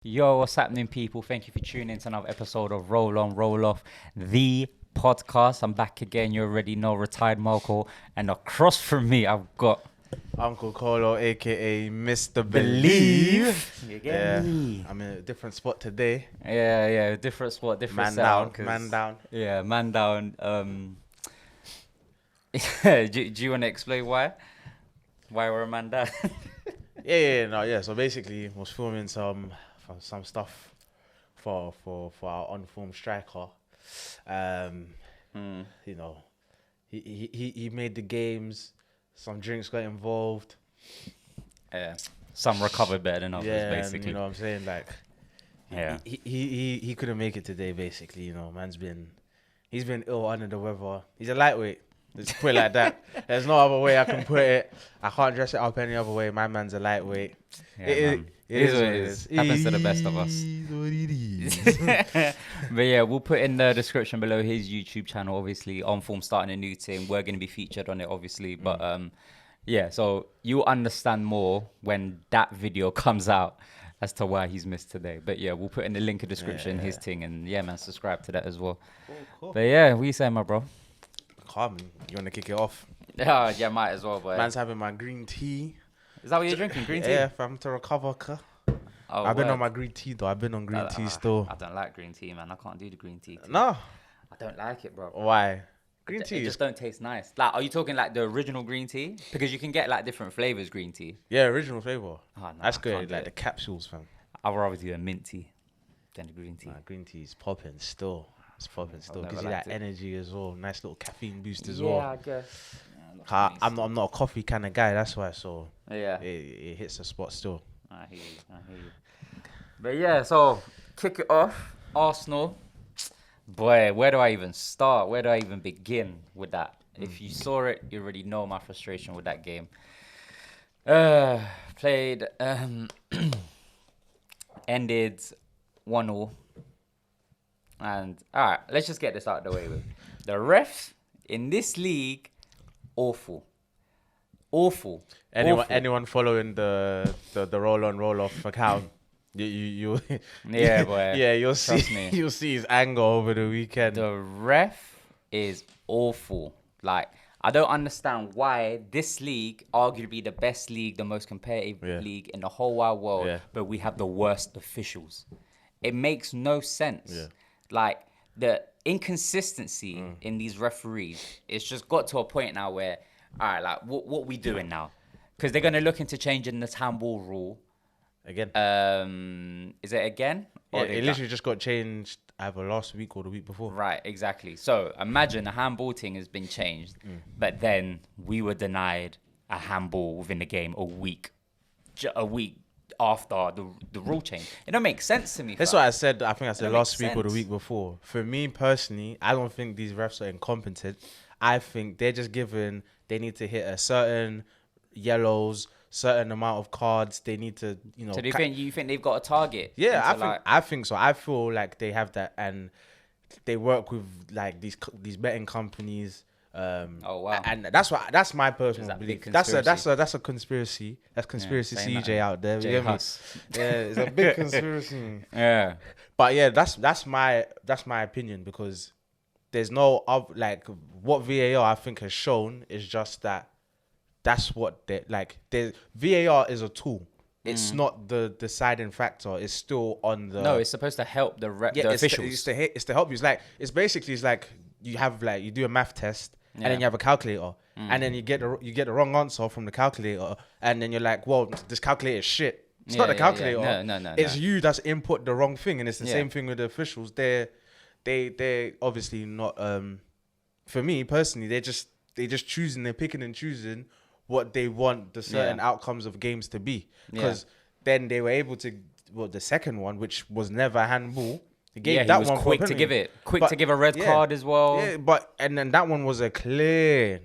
Yo, what's happening, people? Thank you for tuning in to another episode of Roll On, Roll Off, the podcast. I'm back again. You already know, retired Marco. And across from me, I've got Uncle Colo, aka Mr. Believe. You get me? I'm in a different spot today. Yeah, different spot, different Man setup, down, man down. Yeah, man down. Do you want to explain why? Why we're a man down? Yeah. So basically, was filming some stuff for our unformed striker. You know, he made the games. Some drinks got involved. Yeah, some recovered better than others, basically. And, you know what I'm saying? Like, yeah, he couldn't make it today. Basically, you know, he's been ill, under the weather. He's a lightweight. Let's put it like that. There's no other way I can put it. I can't dress it up any other way. My man's a lightweight. Yeah, it is what it is. Happens to the best of us. But yeah, we'll put in the description below his YouTube channel. Obviously, On Form starting a new team. We're going to be featured on it, obviously. But yeah, so you'll understand more when that video comes out as to why he's missed today. But yeah, we'll put in the link in the description, his thing. And yeah, man, subscribe to that as well. Cool. But yeah, what you saying, my bro? Calm. You want to kick it off? Yeah, might as well, boy. Man's having my green tea. Is that what you're drinking? Green tea? Yeah, fam, to recover. Oh, I've been on my green tea, though. I've been on green tea still. I don't like green tea, man. I can't do the green tea. No. I don't like it, bro. Why? Green tea? It just don't taste nice. Like, are you talking like the original green tea? Because you can get like different flavors green tea. Yeah, original flavor. Oh, no, that's good. Like the capsules, fam. I'd rather do a mint tea than the green tea. Nah, green tea is popping still. It's popping still. Gives you liked that energy as well. Nice little caffeine boost as Yeah, well. I guess. I'm not a coffee kind of guy. That's why. So Yeah. it hits the spot still. I hear you. But yeah, so kick it off. Arsenal. Boy, where do I even start? Where do I even begin with that? If you saw it, you already know my frustration with that game. Played, ended 1-0. And all right, let's just get this out of the way with. The refs in this league, awful. Anyone following the roll on roll off account, you Yeah, boy. yeah, you'll Trust see me. you'll see his anger over the weekend. The ref is awful. Like, I don't understand why this league, arguably the best league, the most competitive league in the whole wide world, but we have the worst officials. It makes no sense. Yeah. Like, the inconsistency in these referees, it's just got to a point now where, all right, like, what we doing now? Because they're going to look into changing the handball rule. Again. Is it again? Yeah, it literally just got changed either last week or the week before. Right, exactly. So imagine the handball thing has been changed, but then we were denied a handball within the game a week after the rule change. It don't make sense to me. That's what I said. I think I said last week or the sense. week before. For me personally, I don't think these refs are incompetent. I think they're just given. They need to hit a certain yellows, certain amount of cards. They need to, you know. So do you think they've got a target? Yeah, I think so. I feel like they have that, and they work with like these betting companies. Oh wow! And that's my personal belief. That's a conspiracy. That's conspiracy CJ out there. J Huss. Yeah, it's a big conspiracy. Yeah, but yeah, that's my opinion, because there's no like what VAR I think has shown is just that's what they like. VAR is a tool. It's not the deciding factor. It's still on the. No, it's supposed to help the officials. It's to help you. It's like you have like you do a math test. And then you have a calculator, and then you get the wrong answer from the calculator, and then you're like, "Well, this calculator is shit." It's not the calculator. Yeah. No. It's you that's input the wrong thing, and it's the same thing with the officials. They're obviously not. For me personally, they're just choosing. They're picking and choosing what they want the certain outcomes of games to be. Because then they were able to. Well, the second one, which was never handball. He was quick to give it. To give a red card as well. Yeah, and then that one was a clear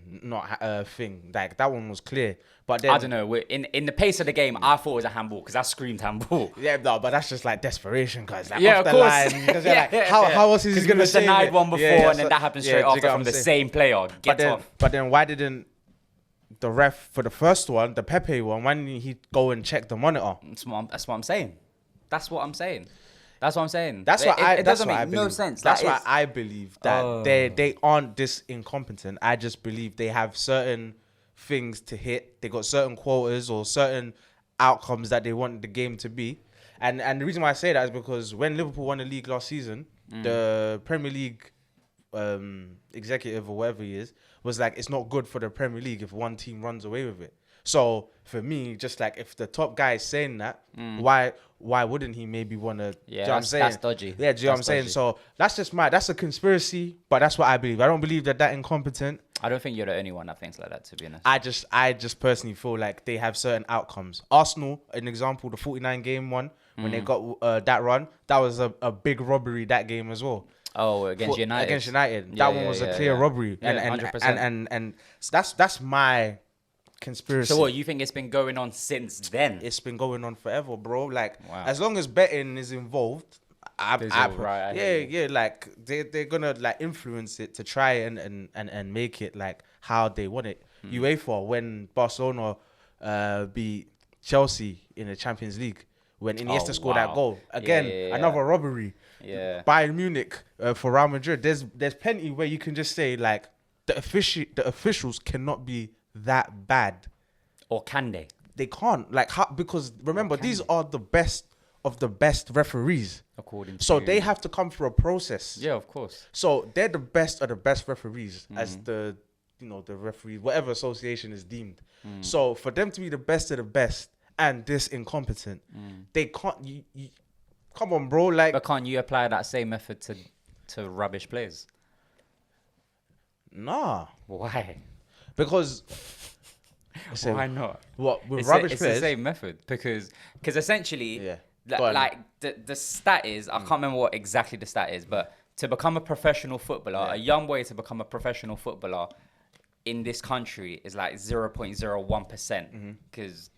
thing. Like, that one was clear. But then, I don't know. In the pace of the game, I thought it was a handball because I screamed handball. Yeah, no, but that's just like desperation, guys. Like, yeah, off of the course. Line, how else is he going to say denied one before, and then that happened straight after from the same player. But then why didn't the ref for the first one, the Pepe one, why didn't he go and check the monitor? That's what I'm saying. That's what I'm saying. That's what I'm saying. That's what It doesn't what I make no believe. sense. That's That why is- I believe that they aren't this incompetent. I just believe they have certain things to hit. They got certain quotas or certain outcomes that they want the game to be. And the reason why I say that is because when Liverpool won the league last season, the Premier League executive or whatever he is was like, it's not good for the Premier League if one team runs away with it. So for me, just like if the top guy is saying that, why wouldn't he maybe want to? Yeah, do you know what I'm saying? that's dodgy. Yeah, do you know what I'm That's saying? dodgy. So that's a conspiracy, but that's what I believe. I don't believe that incompetent. I don't think you're the only one that thinks like that, to be honest. I just personally feel like they have certain outcomes. Arsenal, an example, the 49 game one when they got that run, that was a big robbery that game as well. Oh, against United. Against United, Yeah, that one was a clear robbery, Yeah, and 100%. and so that's my conspiracy. So what, you think it's been going on since then? It's been going on forever, bro. Like Wow. as long as betting is involved, I hear you. yeah, like they're gonna like influence it to try and make it like how they want it. UEFA, when Barcelona beat Chelsea in the Champions League, when Iniesta scored that goal again, another robbery. Yeah. Bayern Munich for Real Madrid. There's plenty where you can just say like the officials cannot be that bad. Or can they? They can't, like, how, because remember, these are the best of the best referees. According to... So they have to come through a process. Yeah, of course. So they're the best of the best referees as the referee, whatever association is deemed. So for them to be the best of the best and this incompetent, they can't. You, come on, bro. Like, But can't you apply that same method to rubbish players? nah, Why? because Why not? what with It's rubbish it's players? the same method because essentially, Yeah. li- Go on. like the stat is, I can't remember what exactly the stat is, but to become a professional footballer, a young boy to become a professional footballer in this country is like 0.01%. Because,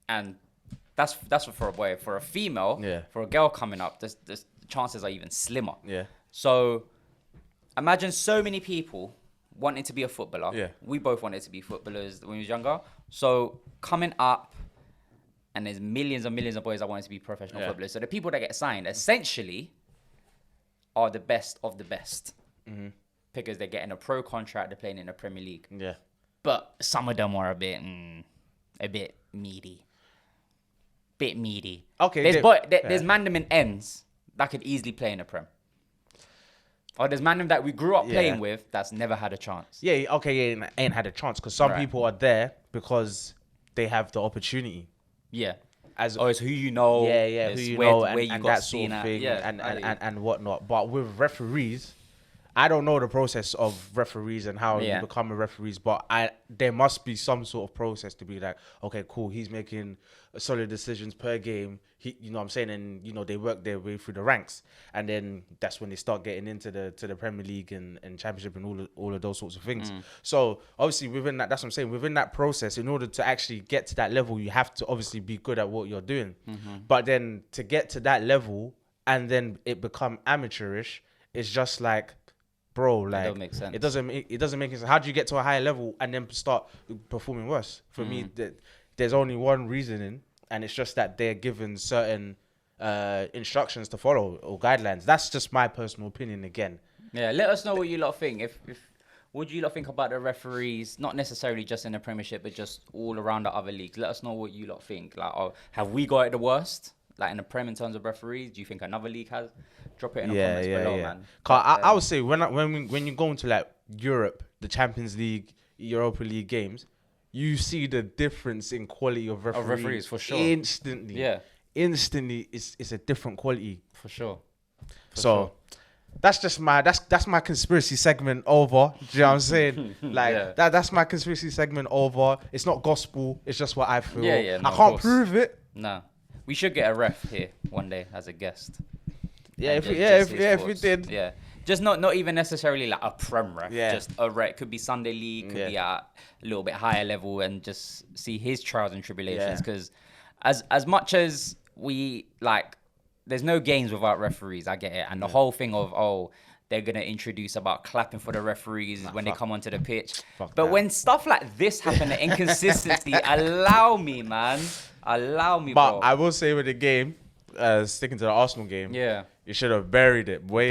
and that's for a boy. For a female, for a girl coming up, the chances are even slimmer. Yeah. So imagine so many people wanting to be a footballer. Yeah. We both wanted to be footballers when we was younger. So coming up, and there's millions and millions of boys that wanted to be professional footballers. So the people that get signed essentially are the best of the best. Because they're getting a pro contract, they're playing in the Premier League. Yeah. But some of them are a bit meaty. Bit meaty. Okay, There's mandem in ends that could easily play in the Prem. Or there's mandem that we grew up playing with that's never had a chance. Yeah, okay, yeah, ain't had a chance because some Right. people are there because they have the opportunity. Yeah. As It's who you know. who it's you where, know, where you and got that seen sort of at. thing, Yeah, and whatnot. But with referees, I don't know the process of referees and how you become a referee, but there must be some sort of process to be like, okay, cool, he's making solid decisions per game. You know what I'm saying? And they work their way through the ranks, and then that's when they start getting into the Premier League and Championship and all of those sorts of things. So obviously within that, that's what I'm saying. Within that process, in order to actually get to that level, you have to obviously be good at what you're doing. But then to get to that level and then it become amateurish, it's just like, bro, like, don't make sense. It doesn't make sense. How do you get to a higher level and then start performing worse? For me, there's only one reasoning, and it's just that they're given certain instructions to follow or guidelines. That's just my personal opinion again. Yeah, let us know what you lot think. What do you lot think about the referees? Not necessarily just in the Premiership, but just all around the other leagues. Let us know what you lot think. Like, have we got it the worst? Like in the Prem in terms of referees? Do you think another league has? Drop it in the comments below, man. I would say when you go into like Europe, the Champions League, Europa League games, you see the difference in quality of referees, for sure. Instantly. Yeah. Instantly, it's a different quality. For sure. That's just that's my conspiracy segment over. Do you know what I'm saying? Like that's my conspiracy segment over. It's not gospel. It's just what I feel. Yeah, no, I can't prove it. No. We should get a ref here one day as a guest. Yeah, And if we did. Yeah. Just not even necessarily like a Prem ref. Yeah. Just a ref. Could be Sunday League, could be at a little bit higher level, and just see his trials and tribulations. Because as much as we like, there's no games without referees. I get it. And the whole thing of, they're going to introduce about clapping for the referees when they come onto the pitch. But when stuff like this happen, the inconsistency, allow me, man. Allow me, But bro. I will say with the game, sticking to the Arsenal game. Yeah. You should have buried it, boy.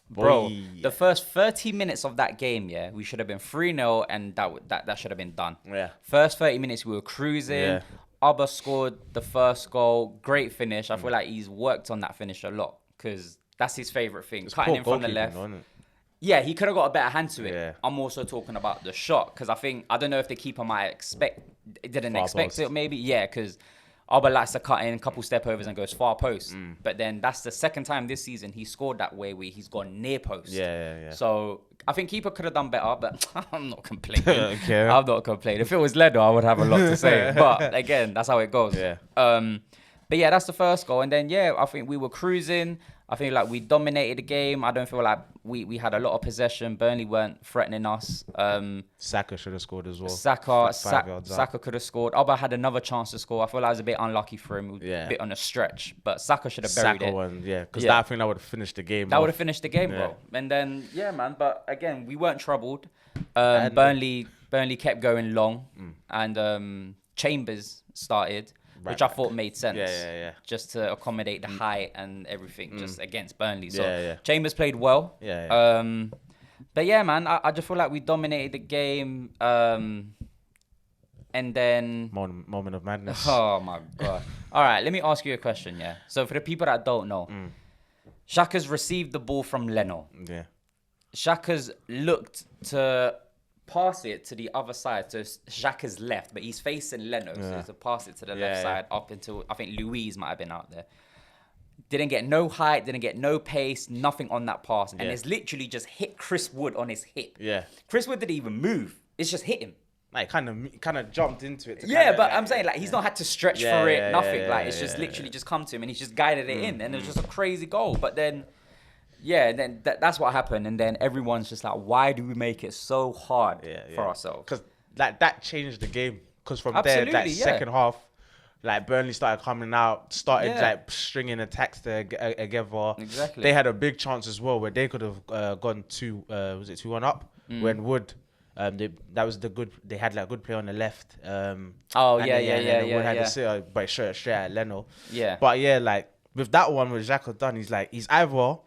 Bro, the first 30 minutes of that game, yeah, we should have been 3-0 and that should have been done. Yeah. First 30 minutes, we were cruising. Yeah. Abba scored the first goal. Great finish. I feel like he's worked on that finish a lot because that's his favourite thing. Cutting in from the left. Yeah, he could have got a better hand to it. Yeah. I'm also talking about the shot because I don't know if the keeper didn't expect it maybe. Yeah, because Alba likes to cut in a couple step overs and goes far post. But then that's the second time this season he scored that way where he's gone near post. Yeah. So I think keeper could have done better, but I'm not complaining. Okay. I'm not complaining. If it was Ledo, I would have a lot to say. But again, that's how it goes. Yeah. But yeah, that's the first goal. And then, yeah, I think we were cruising. I think like we dominated the game. I don't feel like we had a lot of possession. Burnley weren't threatening us. Saka should have scored as well. Saka could have scored. Alba had another chance to score. I feel like it was a bit unlucky for him. Yeah. A bit on a stretch. But Saka should have buried Saka it. one, yeah. Because I think that would have finished the game. That would have finished the game, bro. And then, yeah, man. But again, we weren't troubled. Burnley kept going long. And Chambers started. Which I thought made sense. Yeah. Just to accommodate the height and everything, just against Burnley. So Yeah. Chambers played well. Yeah. But yeah, man, I just feel like we dominated the game. And then Moment of madness. oh my god! All right, let me ask you a question. Yeah. So for the people that don't know, Xhaka's received the ball from Leno. Yeah. Xhaka's looked to pass it to the other side, to Xhaka's left, but he's facing Leno, so to pass it to the left side up until I think Louise might have been out there. Didn't get no height, didn't get no pace, nothing on that pass, and it's literally just hit Chris Wood on his hip. Yeah. Chris Wood didn't even move; it's just hit him. Like kind of jumped into it. But I'm saying like he's not had to stretch for it, nothing. It's just literally just come to him, and he's just guided it in, and it was just a crazy goal. But then. Yeah, then that's what happened, and then everyone's just like, "Why do we make it so hard for ourselves?" Because that changed the game. Because from there, that second half, like Burnley started coming out, started like stringing attacks together. Exactly. They had a big chance as well where they could have gone 2-1 up when Wood. That was the good. They had like good play on the left. Wood had the sitter, but straight at Leno. Yeah. But yeah, like with that one, with Xhaka done, he's either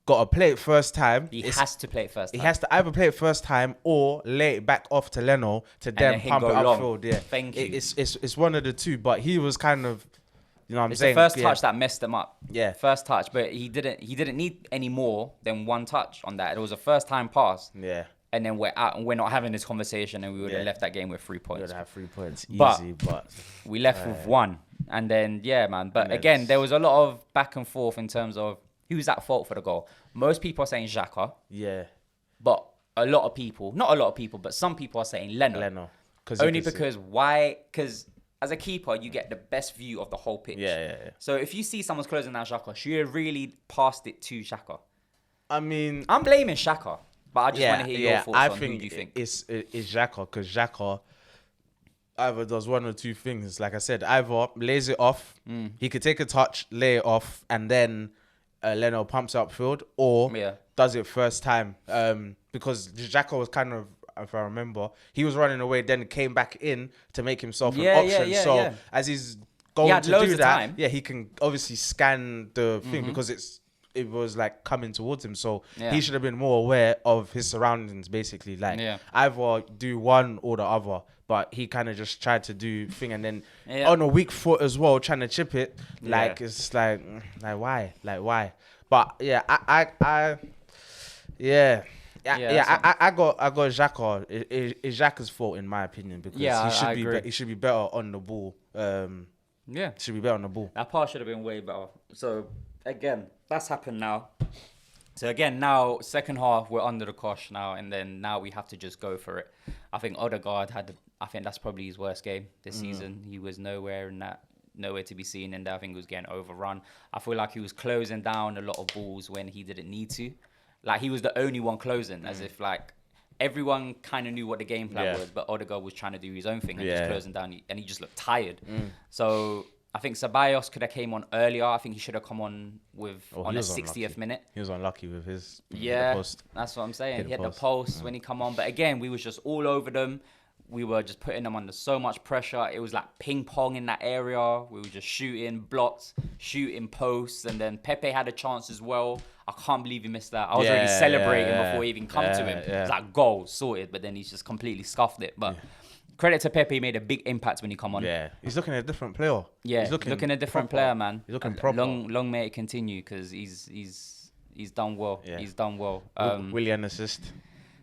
got to play it first time. He has to play it first time. He has to either play it first time or lay it back off to Leno to then pump it upfield. Yeah, thank you. It's one of the two, but he was kind of, you know what I'm saying? It's the first touch that messed him up. Yeah. First touch, but he didn't need any more than one touch on that. It was a first time pass. Yeah. And then we're out and we're not having this conversation, and we would have left that game with 3 points. We would have 3 points easy, but we left with 1. And then man. But again, there was a lot of back and forth in terms of who's at fault for the goal. Most people are saying Xhaka. Yeah. But not a lot of people, but some people are saying Leno. Only because why? Because as a keeper, you get the best view of the whole pitch. Yeah. So if you see someone's closing down Xhaka, should you have really passed it to Xhaka? I mean, I'm blaming Xhaka, but I just want to hear your thoughts on who you think. It's Xhaka, because Xhaka either does one or two things. Like I said, either lays it off, he could take a touch, lay it off, and then Leno pumps upfield, or does it first time. Because Xhaka was kind of, if I remember, he was running away, then came back in to make himself an option. As he's going to do that, he can obviously scan the thing because it was like coming towards him. So he should have been more aware of his surroundings, basically. Like either do one or the other. But he kind of just tried to do thing, and then on a weak foot as well, trying to chip it. Like it's like why? But I got Xhaka. It's Xhaka's fault in my opinion, because he should be better on the ball. Should be better on the ball. That pass should have been way better. So again, that's happened now. So again, now second half we're under the cosh now, and then now we have to just go for it. I think Odegaard I think that's probably his worst game this season. He was nowhere to be seen, and I think he was getting overrun. I feel like he was closing down a lot of balls when he didn't need to. Like he was the only one closing, as if like everyone kind of knew what the game plan was, but Odegaard was trying to do his own thing and just closing down, and he just looked tired. So I think Ceballos could have came on earlier. I think he should have come on on the 60th minute. He was unlucky with his post. That's what I'm saying. He hit the post when he come on. But again, we was just all over them. we were just putting them under so much pressure. It was like ping pong in that area. We were just shooting blocks, shooting posts, and then Pepe had a chance as well. I can't believe he missed that. I was already celebrating before he even come to him. It's like goal sorted, but then he's just completely scuffed it. But credit to Pepe, he made a big impact when he come on. Yeah, he's looking at a different player. Yeah, he's looking a different player, man. He's looking proper. Long may it continue because he's done well. Yeah. He's done well. Willian assist.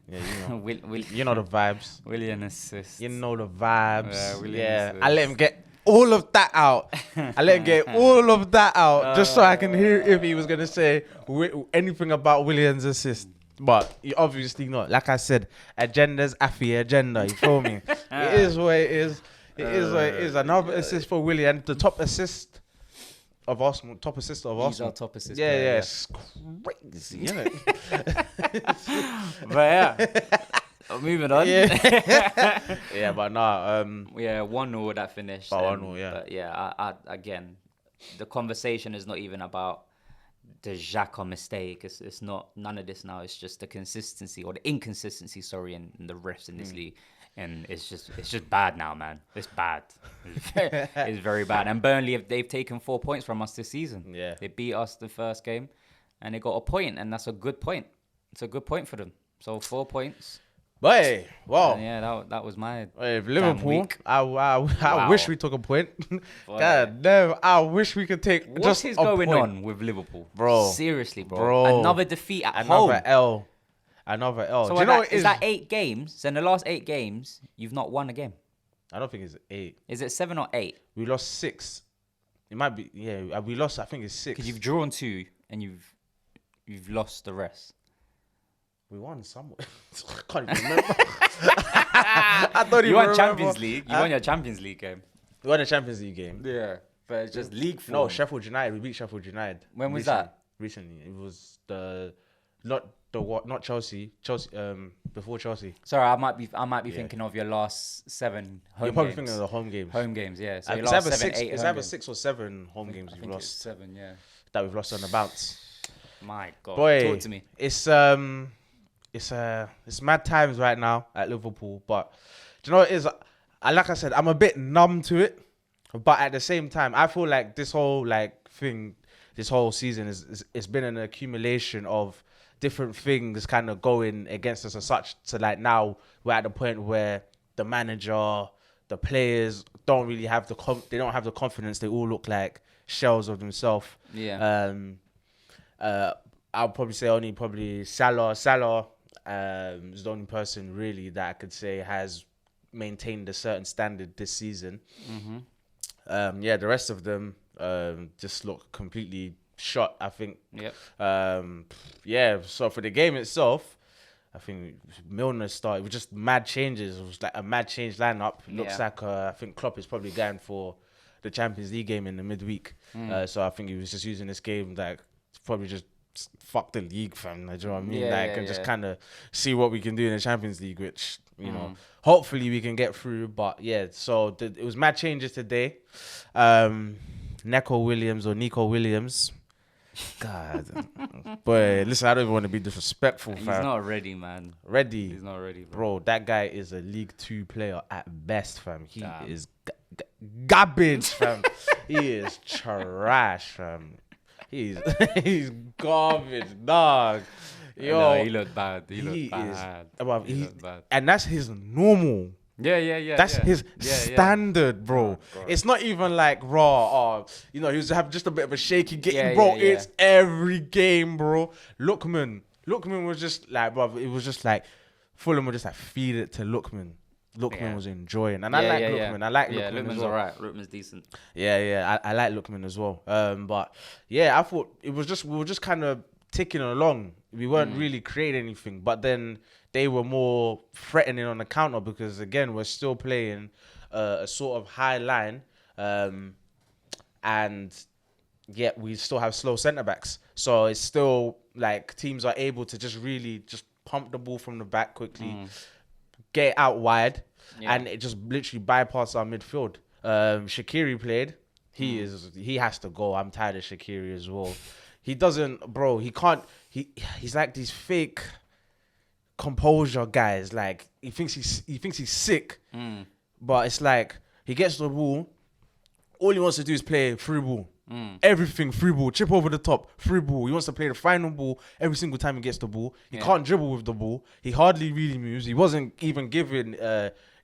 Yeah, you know. You know the vibes. Willian assist. You know the vibes. Yeah, I let him get all of that out. Just so I can hear if he was gonna say anything about Willian's assist. But obviously not. Like I said, agenda's Afi agenda. You feel me? It is what it is. It is what it is. Another assist for Willian. The top assist of Arsenal. He's our top assist. Yeah. It's crazy, isn't it? But yeah. Moving on. Yeah, but nah. 1-0 that finished. 1-0, yeah. But yeah, I again, the conversation is not even about the Xhaka mistake. It's not none of this now. It's just the consistency or the inconsistency, in the refs in this league. And it's just bad now, man. It's bad. It's very bad. And Burnley, they've taken 4 points from us this season. Yeah. They beat us the first game and they got a point, and that's a good point. It's a good point for them. So 4 points. But hey, wow. Yeah, that was my Liverpool. I wish we took a point. God damn, I wish we could take What is going on with Liverpool? Bro. Seriously, bro. Another defeat at home. Another L. So do you know is that 8 games? So in the last 8 games, you've not won a game. I don't think it's 8. Is it 7 or 8? We lost 6. It might be, yeah. We lost, I think it's 6. Because you've drawn 2 and you've lost the rest. We won somewhere. I can't even remember. I don't You even won Champions remember. League. You won your Champions League game. We won a Champions League game. Yeah, but it's just league form. No, Sheffield United. We beat Sheffield United. When was that? Recently. It was not Chelsea. Before Chelsea. Sorry, I might be thinking of your last 7 home You're probably games. thinking of the home games. Home games, yeah. So it's either 6 or 7 home games we've lost. It's 7, yeah. That we've lost on the bounce. My God, Boy, talk to me. It's mad times right now at Liverpool, but do you know what it is? Like I said, I'm a bit numb to it, but at the same time, I feel like this whole this whole season it's been an accumulation of different things kind of going against us as such. So like now we're at the point where the manager, the players don't really have they don't have the confidence. They all look like shells of themselves. Yeah. I'll probably say Salah. Salah is the only person really that I could say has maintained a certain standard this season. Mm-hmm. The rest of them just look completely shot, I think. Yep. So for the game itself, I think Milner started with just mad changes. It was like a mad change lineup. Looks like I think Klopp is probably going for the Champions League game in the midweek. So I think he was just using this game like probably just fuck the league, fam. Do you know what I mean? And just kind of see what we can do in the Champions League, which, you know, hopefully we can get through. But yeah, so it was mad changes today. Nico Williams. God. Boy, listen, I don't even want to be disrespectful, fam. He's not ready, man. He's not ready, bro. That guy is a League 2 player at best, fam. He is garbage, fam. He is trash, fam. He's garbage, dog. Yo, no, he looked bad. He looked bad. And that's his normal. Yeah. That's his standard, bro. It's not even like raw. He was have just a bit of a shaky game, bro. It's every game, bro. Lookman was just like, bro. It was just like Fulham would just like feed it to Lookman. Lookman was enjoying, and I like Lookman. I like Lookman. Lookman's as well. alright. Lookman's decent. I like Lookman as well. But yeah, I thought we were just kind of ticking along. We weren't really creating anything, but then they were more threatening on the counter because again we're still playing a sort of high line, and yet we still have slow centre backs. So it's still like teams are able to just really just pump the ball from the back quickly. Get it out wide, and it just literally bypass our midfield. Shaqiri played. He has to go. I'm tired of Shaqiri as well. He doesn't, bro. He can't. He's like these fake composure, guys. Like he thinks he's sick, but it's like he gets the ball. All he wants to do is play free ball. Everything free ball, chip over the top, free ball. He wants to play the final ball every single time he gets the ball. He can't dribble with the ball. He hardly really moves. He wasn't even giving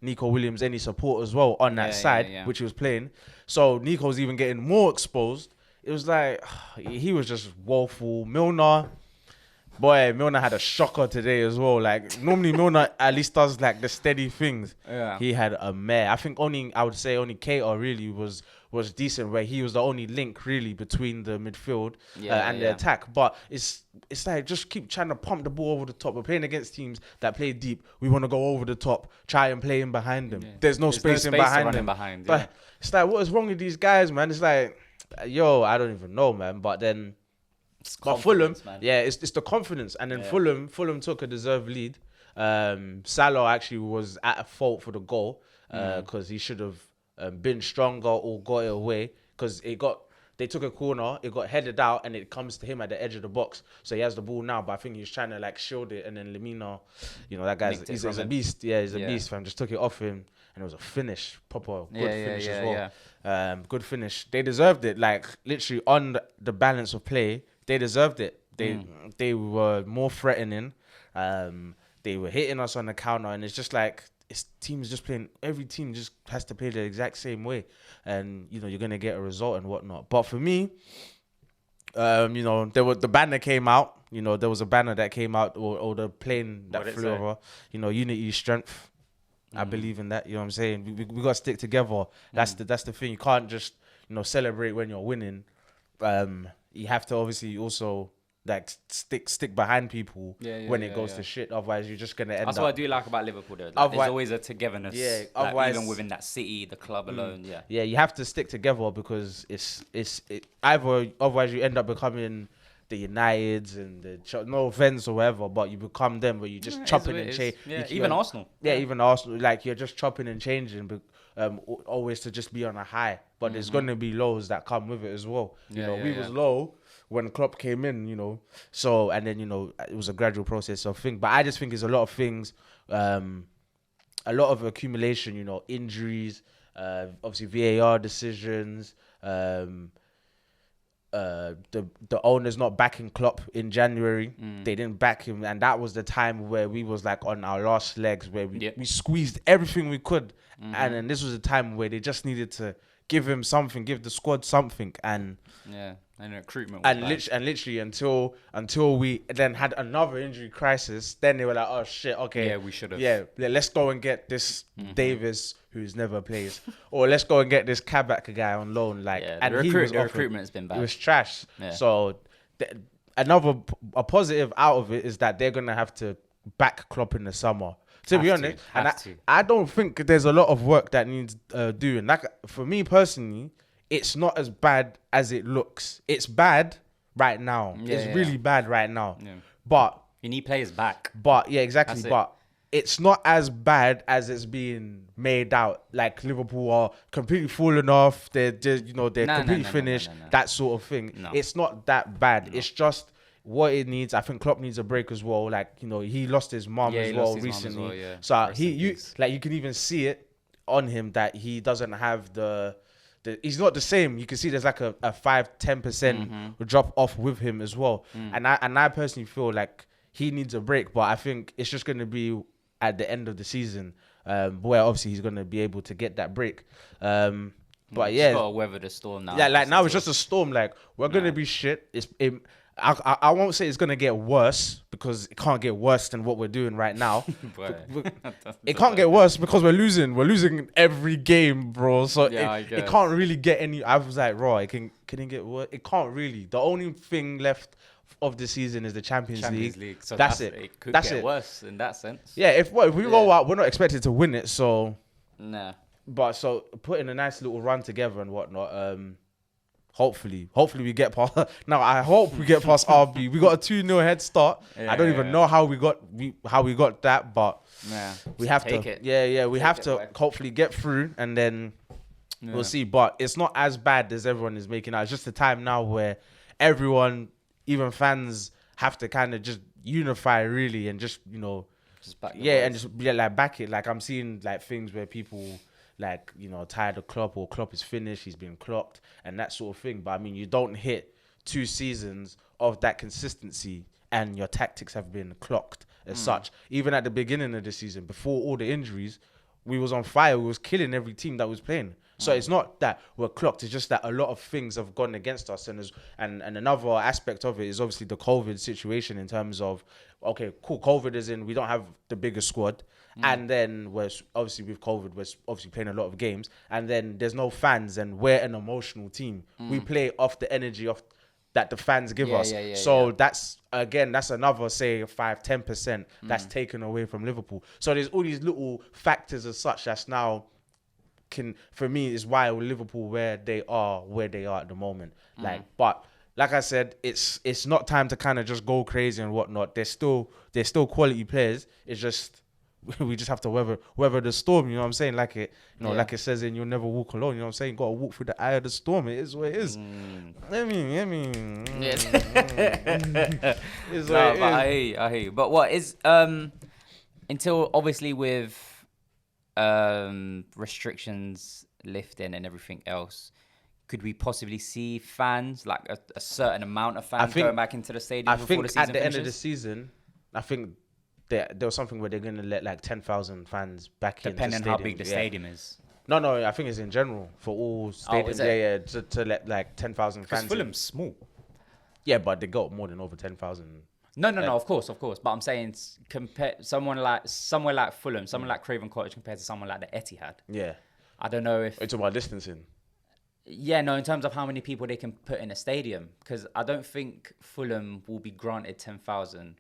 Nico Williams any support as well on that side, which he was playing. So Nico's even getting more exposed. It was like he was just woeful. Milner had a shocker today as well. Like normally Milner at least does like the steady things. Yeah. He had a mare. I think I would say only Keita really was decent, where he was the only link really between the midfield and the attack. But it's like just keep trying to pump the ball over the top. We're playing against teams that play deep. We want to go over the top, try and play in behind them. Yeah. There's no space in behind them. But it's like, what is wrong with these guys, man? It's like, yo, I don't even know, man. But then, Fulham, man. It's the confidence. And then Fulham took a deserved lead. Salah actually was at fault for the goal because he should have been stronger or got it away, because they took a corner, it got headed out, and it comes to him at the edge of the box. So he has the ball now, but I think he's trying to like shield it, and then Lemina, that guy's he's a beast. Yeah, he's a beast, fam. Just took it off him, and it was a finish, proper good finish as well. Yeah. Good finish. They deserved it. Like literally on the balance of play, they deserved it. They were more threatening. They were hitting us on the counter, and it's just like, every team just has to play the exact same way, and you're gonna get a result and whatnot. But for me, the banner came out. There was a banner that came out, or the plane that flew over. Unity is strength. I believe in that. You know what I'm saying? We gotta stick together. That's the thing. You can't just celebrate when you're winning. You have to obviously also like stick behind people when it goes to shit. Otherwise, you're just gonna end. That's what I do like about Liverpool, though. Like, there's always a togetherness. Yeah. Otherwise, even within that city, the club alone. Yeah. Yeah, you have to stick together, because otherwise you end up becoming the Uniteds and the no offense or whatever, but you become them where you just chopping and changing. Yeah, even Arsenal. Yeah, even Arsenal. Like you're just chopping and changing, but always to just be on a high. But there's gonna be lows that come with it as well. We was low when Klopp came in, so, and then, it was a gradual process of things. But I just think it's a lot of things, a lot of accumulation, injuries, obviously VAR decisions, the owners not backing Klopp in January. They didn't back him, and that was the time where we was like on our last legs, where we squeezed everything we could. And then this was a time where they just needed to give him something, give the squad something, and recruitment. And literally until we then had another injury crisis, then they were like, oh shit, okay, yeah, we should have. Yeah, let's go and get this Davis who's never plays, or let's go and get this Kabak guy on loan. Like, and the recruitment has been bad. It was trash. Yeah. So a positive out of it is that they're gonna have to back Klopp in the summer. To be honest, I don't think there's a lot of work that needs doing. Like for me personally, it's not as bad as it looks. It's bad right now. It's really bad right now. Yeah. But you need players back. But yeah, exactly. But it's not as bad as it's being made out. Like Liverpool are completely falling off. They're completely finished. That sort of thing. No. It's not that bad. No. It's just what it needs. I think Klopp needs a break as well. Like, he lost his mum as well recently. So you can even see it on him that he doesn't have he's not the same. You can see there's like a 5-10% drop off with him as well. And I personally feel like he needs a break, but I think it's just going to be at the end of the season, where obviously he's going to be able to get that break. But yeah, got to weather the storm now. Yeah, like now it's just a storm. Like we're going to be shit. I won't say it's going to get worse, because it can't get worse than what we're doing right now. It can't get worse because we're losing. We're losing every game, bro. So it can't really get any. I was like, can it get worse? It can't really. The only thing left of the season is the Champions League. So that's it. It could get worse in that sense. Yeah, if we go out, we're not expected to win it. So nah. But so putting a nice little run together and whatnot. Hopefully we get past. Now I hope we get past RB. We got a 2-0 head start. I don't even know how we got that, but we have to. We have to hopefully get through, and then we'll see. But it's not as bad as everyone is making out. It's just a time now where everyone, even fans, have to kind of just unify really, and just Just back the Yeah, and boys. just like back it. Like I'm seeing like things where people like tired of Klopp or Klopp is finished, he's been clocked and that sort of thing. But I mean, you don't hit 2 seasons of that consistency and your tactics have been clocked as such. Even at the beginning of the season, before all the injuries, we was on fire. We was killing every team that was playing. So it's not that we're clocked. It's just that a lot of things have gone against us. And another aspect of it is obviously the COVID situation in terms of, okay, cool, COVID is in, we don't have the biggest squad. And then obviously with COVID, we're obviously playing a lot of games. And then there's no fans and we're an emotional team. We play off the energy of that the fans give us. So that's another, say, 5-10% that's taken away from Liverpool. So there's all these little factors as such that's now for me is why Liverpool where they are at the moment. But like I said, it's not time to kind of just go crazy and whatnot. They're still quality players. It's just we just have to weather the storm. You know what I'm saying? Like like it says in "You'll Never Walk Alone." You know what I'm saying? You gotta walk through the eye of the storm. It is what it is. I mean. It's what it is. I hear you. But what is until obviously with restrictions lifting and everything else, could we possibly see fans, like a certain amount of fans, going back into the stadium before the season at the finishes? end of the season, I think there was something where they're going to let like 10,000 fans back in. Depending on how big the stadium is. No, I think it's in general for all stadiums. To let like 10,000 fans. Because Fulham's small. Yeah, but they got more than over 10,000. No, of course. But I'm saying compare somewhere like Fulham, someone like Craven Cottage compared to someone like the Etihad. Yeah. I don't know if It's about distancing. Yeah, no, in terms of how many people they can put in a stadium, because I don't think Fulham will be granted 10,000,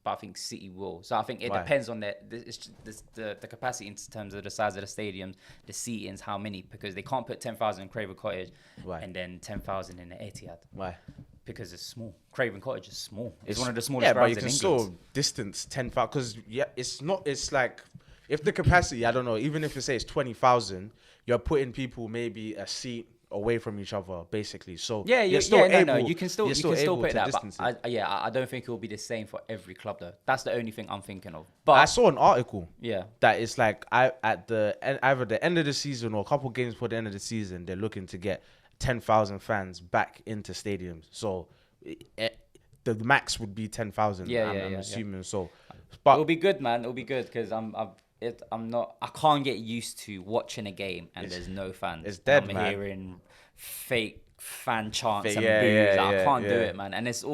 but I think City will. So I think it depends on the capacity in terms of the size of the stadiums, the seatings, how many, because they can't put 10,000 in Craven Cottage and then 10,000 in the Etihad. Why? Because it's small. Craven Cottage is small. It's one of the smallest grounds in England. Yeah, but you can still distance 10,000, because it's like, if the capacity, I don't know, even if you say it's 20,000, you're putting people maybe a seat away from each other, basically. So you can still put that. But I don't think it will be the same for every club though. That's the only thing I'm thinking of. But I saw an article. Yeah. That it's like at either the end of the season or a couple games before the end of the season, they're looking to get 10,000 fans back into stadiums. So the max would be 10,000. I'm assuming so. But it'll be good, man. It'll be good because I can't get used to watching a game and there's no fans. It's dead, I'm man. hearing fake fan chants and boos. I can't do it, man. And it's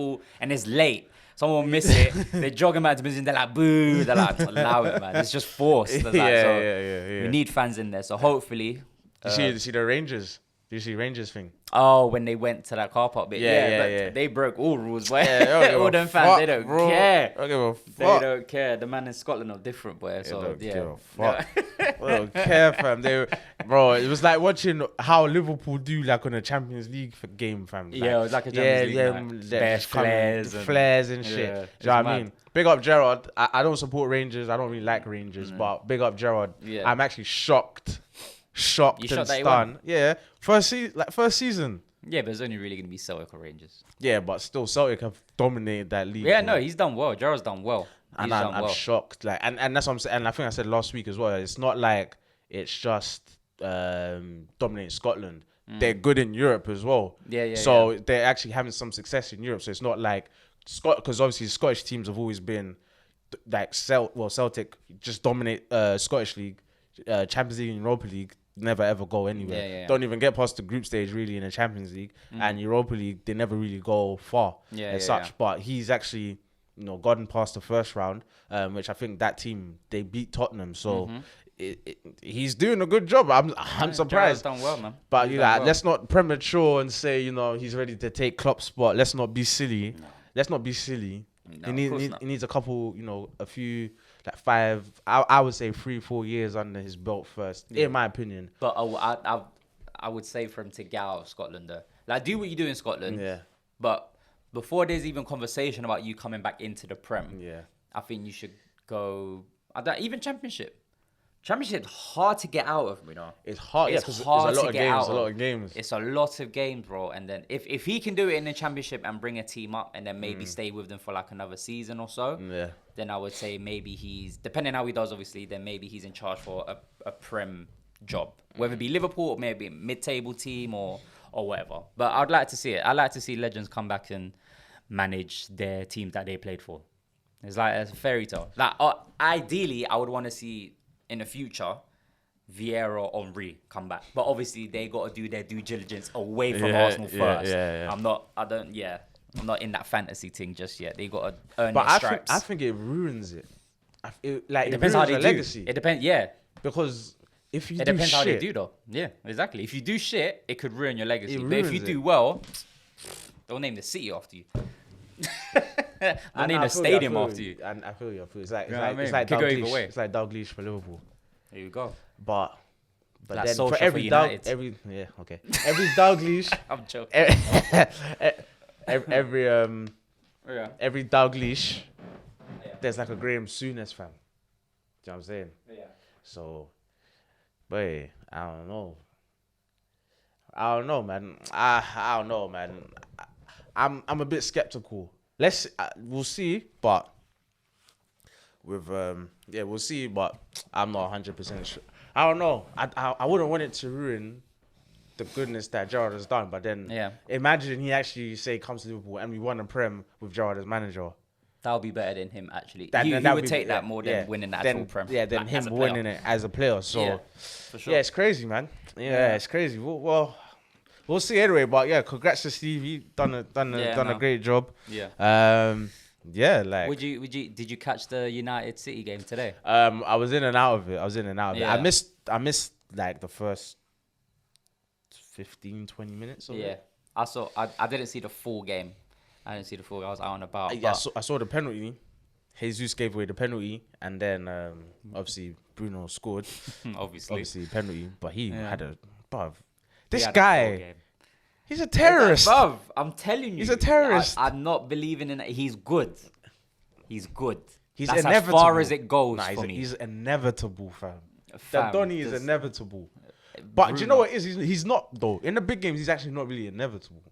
late. Someone will miss it. They're jogging back to business. They're like, boo. They're like, allow it, man. It's just forced. We need fans in there. So hopefully. You see the Rangers? Do you see Rangers thing? Oh, when they went to that car park bit. Yeah. They broke all rules. Boy. All them fans, they don't care. I don't give a fuck. They don't care. The man in Scotland are different, boy. So, don't give a fuck. I don't care, fam. It was like watching how Liverpool do like on a Champions League game, fam. Like, it was like a Champions League. Bare flares and shit. Do you know what I mean? Big up Gerrard. I don't support Rangers. I don't really like Rangers, but big up Gerrard. Yeah. I'm actually shocked and stunned. Yeah, first season. Yeah, but it's only really going to be Celtic or Rangers. Yeah, but still, Celtic have dominated that league. Yeah, no, he's done well. Gerrard's done well. I'm shocked. Like, and that's what I'm saying. And I think I said last week as well. It's not like it's just dominating Scotland. They're good in Europe as well. So they're actually having some success in Europe. So it's not like because obviously Scottish teams have always been like Celtic just dominate Scottish League, Champions League, and Europa League. Never ever go anywhere. Don't even get past the group stage really in the Champions League, and Europa League they never really go far as such. But he's actually gotten past the first round, which I think that team they beat Tottenham. So he's doing a good job. I'm surprised. Done well, man. But let's not premature and say he's ready to take Klopp's spot. Let's not be silly. No. Let's not be silly. No, he needs a couple, a few, like 5, I would say 3-4 years under his belt first, in my opinion. But I would say for him to get out of Scotland, though. Like, do what you do in Scotland. Yeah. But before there's even conversation about you coming back into the Prem, I think you should go, even Championship. Championship's hard to get out of, you know. It's hard. It's It's hard a lot to of get games. out A lot of. of games. It's a lot of games, bro. And then if he can do it in the championship and bring a team up and then maybe stay with them for like another season or so, Yeah. then I would say maybe he's, depending how he does, obviously, then maybe he's in charge for a Prem job, whether it be Liverpool or maybe a mid-table team or whatever. But I'd like to see it. I'd like to see legends come back and manage their teams that they played for. It's like a fairy tale. Like ideally, I would want to see in the future Vieira or Henry come back, but obviously they got to do their due diligence away from Arsenal first. Yeah. I'm not in that fantasy thing just yet. They got to earn But their stripes. I think it ruins it. It Depends how ruins they your do. legacy. It depends. Yeah, Because if you it do depends shit, how they do though. Yeah, exactly. If you do shit, it could ruin your legacy. It But if you ruins do it. well, they'll name the city after you. I And name I a feel stadium I feel after you. And I feel you. It's like You know what I mean? it's like Could go either Dalglish. way. It's like Dalglish for Liverpool. There you go. But Like then Solskjaer for for every United. every Dalglish, I'm joking. every Dalglish, Yeah. there's like a Graham Souness fan. Do you know what I'm saying? Yeah. So, but I don't know. I don't know, man. I don't know, man. I'm a bit skeptical. We'll see, but with we'll see, but I'm not 100% sure. I don't know. I wouldn't want it to ruin the goodness that Gerrard has done, but then imagine he actually say comes to Liverpool and we won a Prem with Gerrard as manager. That would be better than him actually. That He would would be- take that more than winning the actual Prem. Yeah, than like, him as a player. winning it as a player. So Yeah, for sure. yeah, it's crazy, man. Yeah, it's crazy. Well, we'll see anyway. But yeah, congrats to Steve. He done a great job. Yeah. Yeah, like. Did you catch the United City game today? I was in and out of it. Yeah. I missed like the first 15, 20 minutes of it. I didn't see the full game. I didn't see the full game. I was out and about. Yeah, I saw the penalty. Jesus gave away the penalty, and then obviously Bruno scored. Obviously penalty, but he had a bruv. This guy, he's a terrorist. Bruv, I'm telling you, He's a terrorist. I'm not believing in it. He's good. He's That's inevitable. As far as it goes for me. He's inevitable, fam. Fam, Donny is inevitable. But do you know what it is? He's not though. In the big games, he's actually not really inevitable.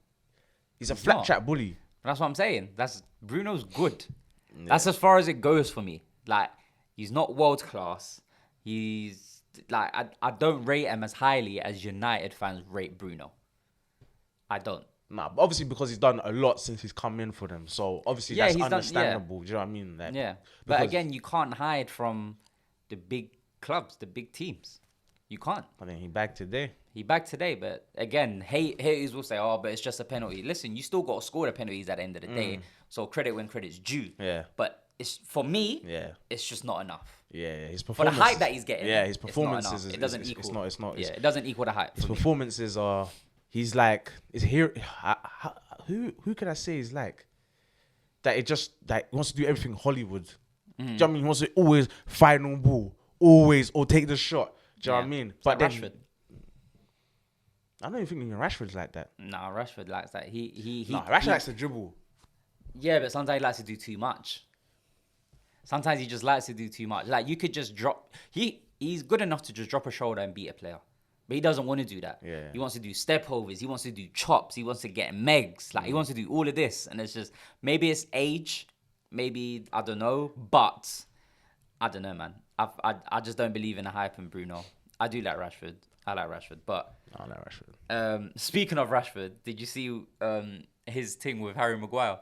He's a flat not. chat bully. That's what I'm saying. Bruno's good. Yeah. That's as far as it goes for me. Like, he's not world class. He's like, I don't rate him as highly as United fans rate Bruno. I don't. Nah, but obviously because he's done a lot since he's come in for them. So obviously that's understandable. Do you know what I mean? Like, yeah. But again, you can't hide from the big clubs, the big teams. You can't. I mean, he back today. But again, haters will say, "Oh, but it's just a penalty." Listen, you still got to score the penalties at the end of the day. So credit when credit's due. Yeah. But it's for me. Yeah. It's just not enough. Yeah, his For performance. the hype that he's getting. Yeah, his performances. It doesn't equal. It's not. Yeah, it doesn't equal the hype. His performances are. He's like. Is here. Who can I say is like? That it just like he wants to do everything Hollywood. Do you know what I mean? He wants to always final ball, always or take the shot. Do you know what I mean? But then, Rashford. I don't even think even Rashford's like that. Nah, Rashford likes that. Rashford likes to dribble. Yeah, but sometimes he likes to do too much. Sometimes he just likes to do too much. Like, you could just drop... He's good enough to just drop a shoulder and beat a player. But he doesn't want to do that. Yeah. He wants to do step overs. He wants to do chops. He wants to get megs. Like, he wants to do all of this. And it's just... Maybe it's age. Maybe... I don't know. But... I don't know, man. I just don't believe in the hype in Bruno. I do like Rashford. I like Rashford. But... I like Rashford. Speaking of Rashford, did you see his thing with Harry Maguire?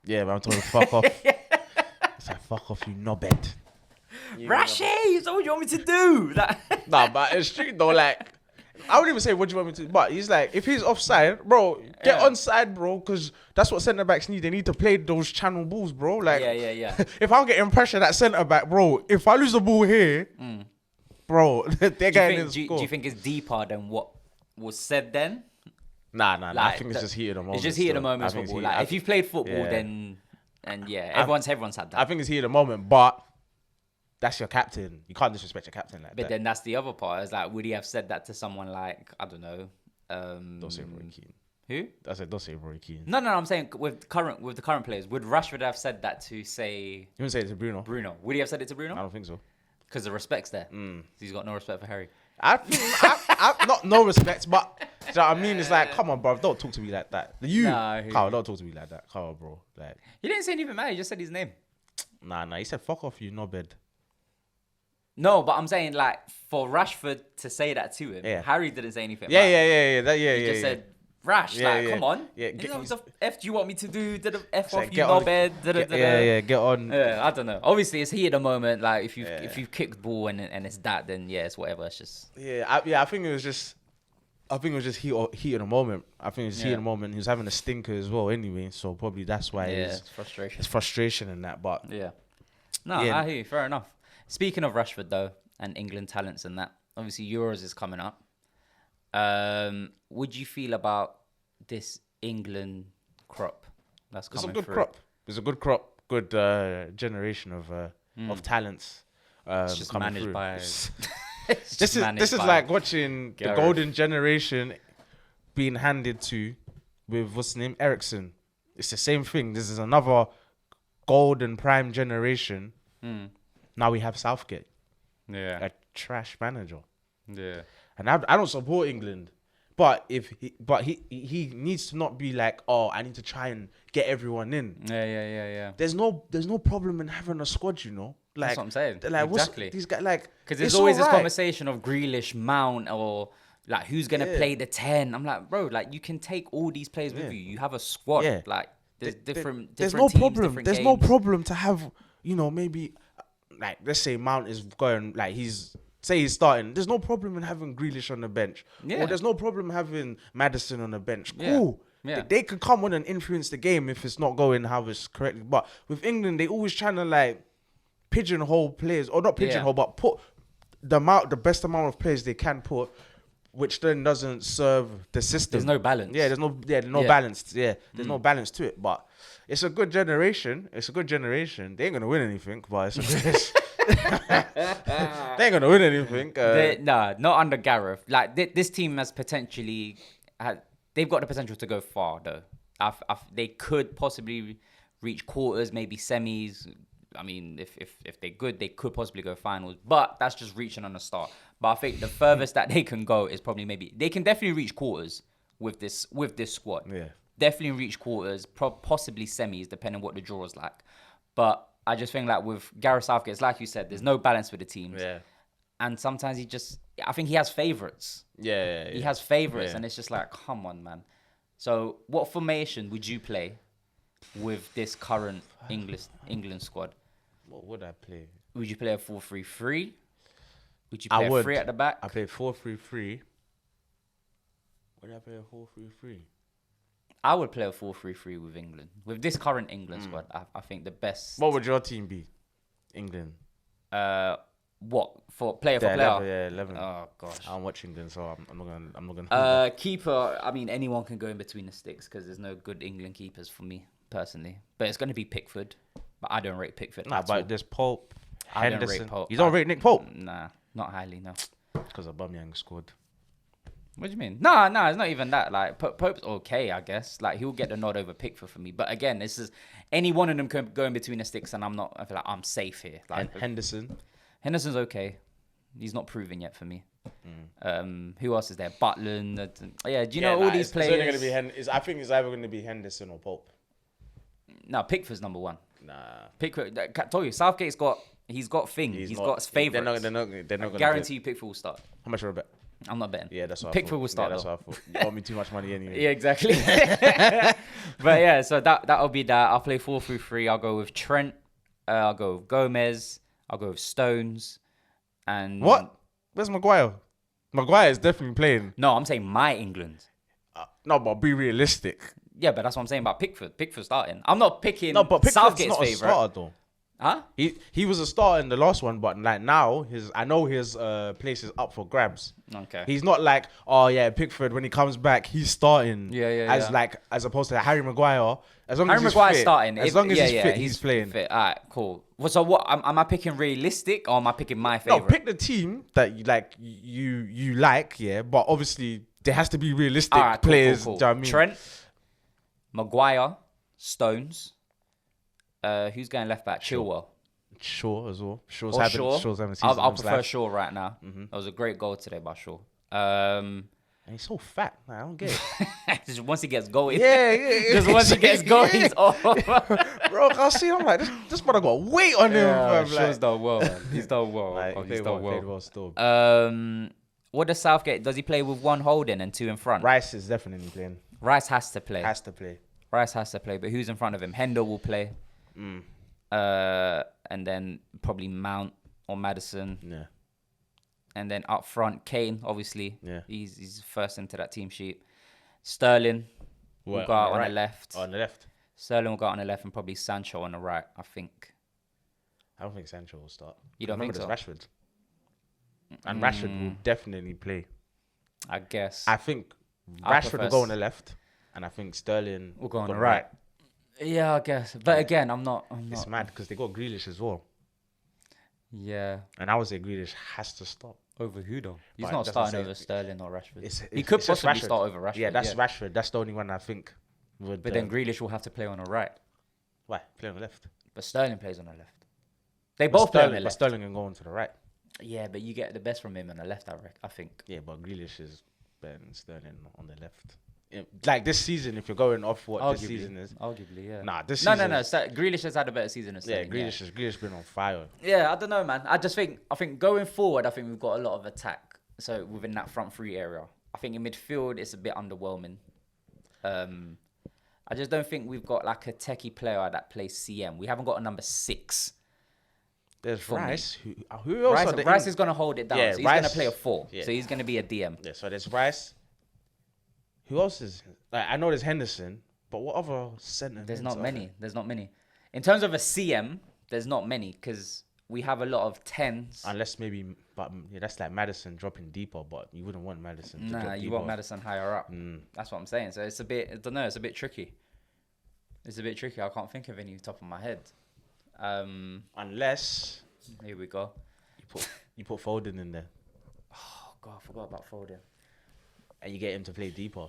Yeah, man, I'm talking fuck off. It's like, fuck off, you knobhead. Rashy, so what do you want me to do? Like, Nah, but it's true though. Like, I wouldn't even say what do you want me to. But he's like, if he's offside, bro, get onside, bro, because that's what centre backs need. They need to play those channel balls, bro. Like, yeah. If I'm getting pressure at centre back, bro, if I lose the ball here, bro, they're getting in the score. Do you think it's deeper than what was said then? Nah. Like, I think it's just heat of the moment. It's just heat of the still. moment. Football. Like, if you've played football, then everyone's had that. I think it's heat of the moment, but that's your captain. You can't disrespect your captain like that. But then that's the other part. Is like, would he have said that to someone like, I don't know? Don't say Roy Keane. Who? I said don't say Roy Keane. No. I'm saying with the current players, would Rashford have said that to say? You wouldn't say it to Bruno. Bruno. Would he have said it to Bruno? I don't think so. Because the respect's there. He's got no respect for Harry. I think I not no respect, but do you know what I mean? It's like, come on, bro, don't talk to me like that. Carl, don't talk to me like that, Carl, bro. Like, He didn't say anything, man. He just said his name. nah, he said fuck off, you knobhead. No, but I'm saying like for Rashford to say that to him, Harry didn't say anything. Yeah, man. yeah. He just said, Rash, come on. Yeah, what the F do you want me to do? Did the F off you, get on- knobhead? Get on. I don't know. Obviously, it's heat at the moment. Like if you've kicked the ball and it's that, then it's whatever. It's just I think it was just heat of the moment. I think it was heat of the moment. He was having a stinker as well, anyway. So probably that's why it's frustration. It's frustration in that, but I hear you. Fair enough. Speaking of Rashford though, and England talents and that, obviously Euros is coming up. Would you feel about this England crop that's coming through? It's a good crop. It's a good crop. Good generation of talents. It's just managed through. by. This is like watching Gareth. the golden generation being handed to with what's his name, Ericsson. It's the same thing. This is another golden prime generation. Now we have Southgate, a trash manager. Yeah. And I don't support England, but he needs to not be like, oh, I need to try and get everyone in. Yeah. There's no problem in having a squad, you know. Like, that's what I'm saying. Like, exactly. These guys like, because there's always this conversation of Grealish, Mount, or like who's gonna play the 10. I'm like, bro, like you can take all these players with you. You have a squad. Yeah. Like there's different. There's different no teams, problem. There's games. no problem to have, you know, maybe like let's say Mount is going like he's starting. There's no problem in having Grealish on the bench. Or there's no problem having Maddison on the bench. Cool. Yeah. They could come on and influence the game if it's not going how it's correctly. But with England, they always trying to like pigeonhole players, or not pigeonhole, but put the best amount of players they can put, which then doesn't serve the system. There's no balance. There's no balance. There's no balance to it. But it's a good generation. They ain't gonna win anything, but it's a good. They ain't gonna win anything. Not under Gareth. Like this team has potentially they've got the potential to go far though. They could possibly reach quarters, maybe semis. I mean, if they're good, they could possibly go finals. But that's just reaching on a start. But I think the furthest that they can go is probably they can definitely reach quarters with this squad. Yeah, definitely reach quarters, possibly semis, depending on what the draw is like. But I just think like with Gareth Southgate, it's like you said, there's no balance with the teams. Yeah. And sometimes I think he has favourites. Yeah. He has favourites, and it's just like, come on, man. So what formation would you play with this current England squad? What would I play? Would you play a 4-3-3? Would you play a 3 at the back? I play 4-3-3. Would I play a 4-3-3? I would play a 4-3-3 with England. With this current England squad, I think the best. What would your team be? England. What for player for player? 11. Oh gosh. I'm watching England, so I'm not gonna. Keeper. I mean, anyone can go in between the sticks because there's no good England keepers for me personally. But it's going to be Pickford. But I don't rate Pickford. Nah, but there's Pope, Henderson. I don't rate Pope. You don't rate Nick Pope? Nah, not highly. No. Because Aubameyang scored. What do you mean? No, it's not even that. Like Pope's okay, I guess. Like he'll get the nod over Pickford for me. But again, this is any one of them can go in between the sticks, and I feel like I'm safe here. Like Henderson's okay. He's not proven yet for me. Who else is there? Butland. Yeah, do you know all these players? It's only gonna be I think it's either going to be Henderson or Pope. No, Pickford's number one. Nah. Pickford. I told you, Southgate's got things. He's got favourites. They're not going to guarantee you Pickford will start. How much are a bet? I'm not betting. Yeah, that's what Pickford will start. Yeah, that's what I thought. You owe me too much money anyway. Yeah, exactly. But yeah, so that'll be that. I'll play 4-3-3. I'll go with Trent. I'll go with Gomez. I'll go with Stones. And what? Where's Maguire? Maguire is definitely playing. No, I'm saying my England. No, but be realistic. Yeah, but that's what I'm saying about Pickford. Pickford's starting. I'm not picking Pickford's Southgate's not favourite. A starter, though. Huh? He was a starter in the last one, but like now his place is up for grabs. Okay. He's not like, oh yeah, Pickford when he comes back he's starting. As opposed to Harry Maguire. As long as he's Maguire's fit, starting. As long as he's fit, he's playing. Fit. All right, cool. Well, so what? Am I picking realistic or am I picking my favorite? No, pick the team that you like. You like, yeah. But obviously there has to be realistic players. Cool. Do you know what I mean? Trent, Maguire, Stones. Who's going left back? Chilwell. Shaw as well. Shaw's Or having Shaw. Shaw's having a season. I'll of his prefer life. Shaw right now. Mhm. That was a great goal today by Shaw. And he's so fat. Like, I don't get it. Just once he gets going, yeah. just once he gets going, he's off. Bro, I see. I'm like, this brother got weight on him. Yeah, Fam. Shaw's Like, done well, man. He's done well. like, He's played done well well. still. What does Southgate? Does he play with one holding and two in front? Rice is definitely playing. Rice has to play. Has to play. Rice has to play. But who's in front of him? Hendo will play. And then probably Mount or Maddison. Yeah. And then up front, Kane, obviously. Yeah. He's first into that team sheet. Sterling will go out on the left. On the left. Sterling will go out on the left and probably Sancho on the right, I think. I don't think Sancho will start. You don't think so? There's Rashford. And Rashford will definitely play. I guess. I think Rashford will go on the left. And I think Sterling will go on the right. Yeah, I guess. But again, I'm not. It's mad because they got Grealish as well. Yeah. And I would say Grealish has to stop. Over who though? He's But not it doesn't starting say- over Sterling or Rashford. He It's could just possibly Rashford. start over Rashford. Yeah, that's Rashford. That's the only one I think would. But then Grealish will have to play on the right. Why? Play on the left. But Sterling plays on the left. They both play on the But left. Sterling can go on to the right. Yeah, but you get the best from him on the left, I think. Yeah, but Grealish is better than Sterling on the left. Like this season, if you're going off what this season is. Arguably, yeah. Nah, this No. season. Grealish has had a better season than Yeah, Sterling. Grealish been on fire. Yeah, I don't know, man. I think going forward, I think we've got a lot of attack. So within that front three area, I think in midfield it's a bit underwhelming. I just don't think we've got like a techie player that plays CM. We haven't got a number 6. There's For me. Rice. Who else? Rice is going to hold it down. Yeah, so he's going to Rice- play a 4. yeah. So he's going to be a DM. Yeah, so there's Rice. Who else is? Like, I know there's Henderson, but what other centre? There's mids not are many. There's not many. In terms of a CM, there's not many because we have a lot of 10s. Unless maybe, but yeah, that's like Maddison dropping deeper, but you wouldn't want Maddison to Nah, drop you deeper. want Maddison higher up. Mm. That's what I'm saying. So it's a bit, I don't know, it's a bit tricky. It's a bit tricky. I can't think of any top of my head. Unless Here we go. you put Foden in there Oh, God, I forgot about Foden. and you get him to play deeper.